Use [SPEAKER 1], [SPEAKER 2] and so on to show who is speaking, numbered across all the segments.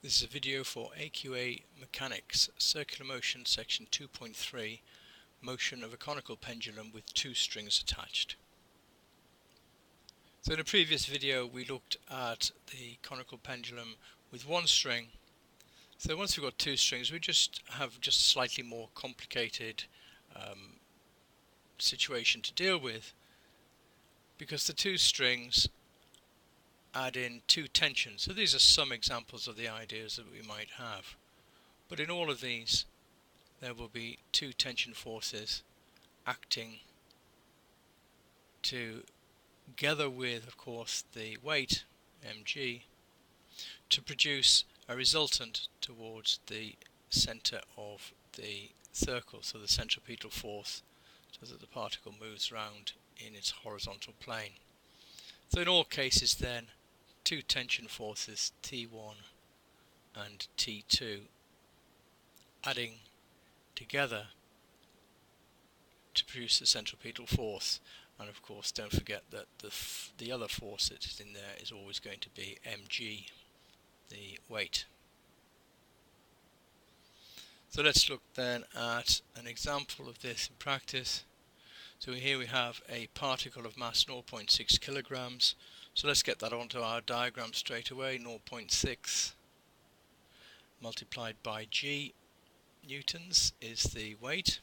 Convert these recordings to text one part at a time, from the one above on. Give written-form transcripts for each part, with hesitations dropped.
[SPEAKER 1] This is a video for AQA Mechanics, Circular Motion Section 2.3, Motion of a Conical Pendulum with two strings attached. So in a previous video we looked at the conical pendulum with one string. So once we've got two strings we have a slightly more complicated situation to deal with, because the two strings add in two tensions. So these are some examples of the ideas that we might have, but in all of these there will be two tension forces acting together with, of course, the weight mg to produce a resultant towards the center of the circle, so the centripetal force, so that the particle moves round in its horizontal plane. So in all cases then, two tension forces T1 and T2 adding together to produce the centripetal force, and of course don't forget that the other force that is in there is always going to be mg, the weight. So let's look then at an example of this in practice. So here we have a particle of mass 0.6 kilograms. So let's get that onto our diagram straight away. 0.6 multiplied by g newtons is the weight.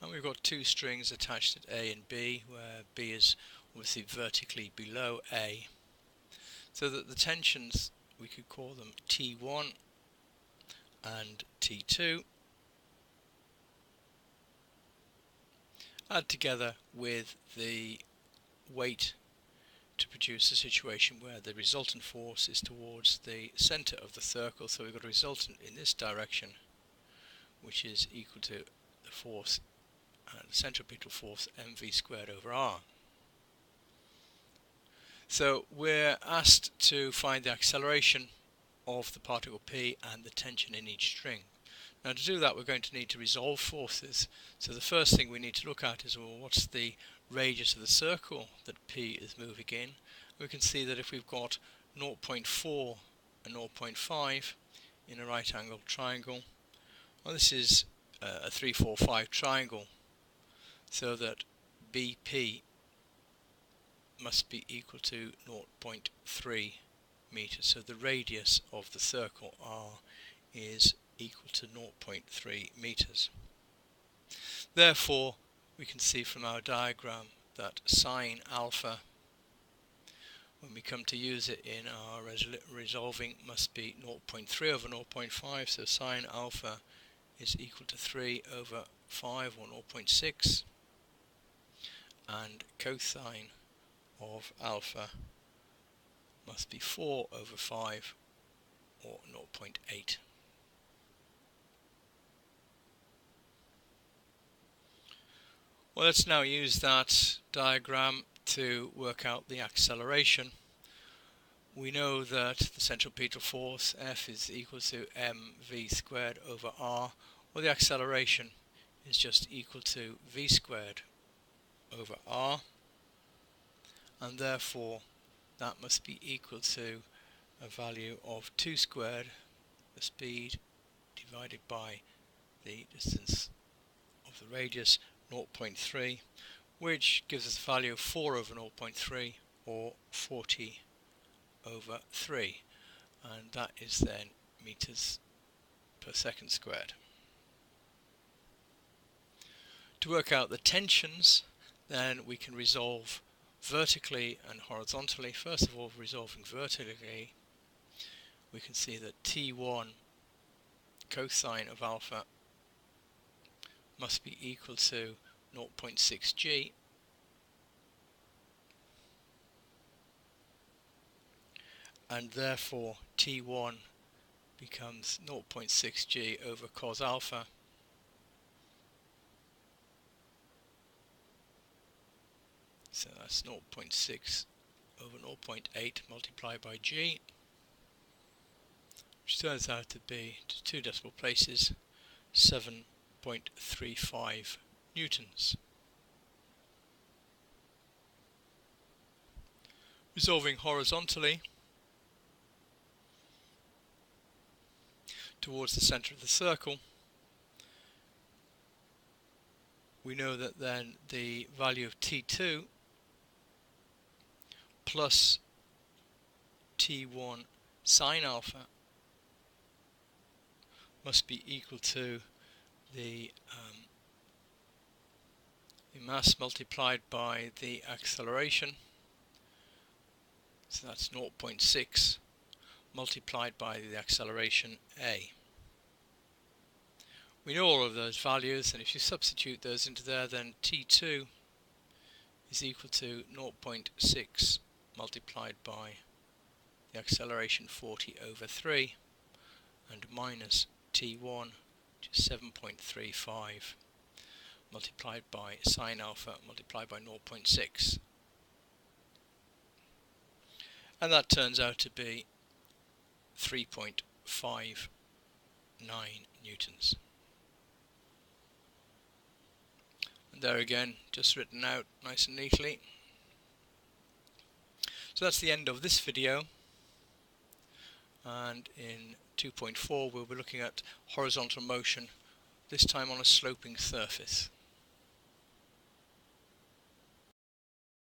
[SPEAKER 1] And we've got two strings attached at A and B, where B is obviously vertically below A. So that the tensions, we could call them T1 and T2, add together with the weight to produce a situation where the resultant force is towards the center of the circle. So we've got a resultant in this direction, which is equal to the force, the centripetal force, mv squared over r. So we're asked to find the acceleration of the particle P and the tension in each string. Now to do that we're going to need to resolve forces. So the first thing we need to look at is, well, what's the radius of the circle that P is moving in? We can see that if we've got 0.4 and 0.5 in a right angled triangle, well, this is a 3, 4, 5 triangle, so that BP must be equal to 0.3 meters. So the radius of the circle R is equal to 0.3 meters. Therefore, we can see from our diagram that sine alpha, when we come to use it in our resolving, must be 0.3 over 0.5. So sine alpha is equal to 3 over 5, or 0.6, and cosine of alpha must be 4 over 5, or 0.8. Well, let's now use that diagram to work out the acceleration. We know that the centripetal force F is equal to mv squared over r, or the acceleration is just equal to v squared over r, and therefore that must be equal to a value of 2 squared, the speed, divided by the distance of the radius, 0.3, which gives us a value of 4 over 0.3, or 40 over 3, and that is then meters per second squared. To work out the tensions, then we can resolve vertically and horizontally. First of all, resolving vertically, we can see that T1 cosine of alpha must be equal to 0.6 g, and therefore T1 becomes 0.6 g over cos alpha, so that's 0.6 over 0.8 multiplied by g, which turns out to be, to two decimal places, 7.35 newtons. Resolving horizontally, towards the centre of the circle, we know that then the value of T2 plus T1 sine alpha must be equal to the mass multiplied by the acceleration, so that's 0.6 multiplied by the acceleration a. We know all of those values, and if you substitute those into there, then T2 is equal to 0.6 multiplied by the acceleration 40 over 3 and minus T1, which is 7.35 multiplied by sine alpha multiplied by 0.6, and that turns out to be 3.59 newtons. And there again, just written out nice and neatly. So that's the end of this video, and in 2.4 we'll be looking at horizontal motion, this time on a sloping surface.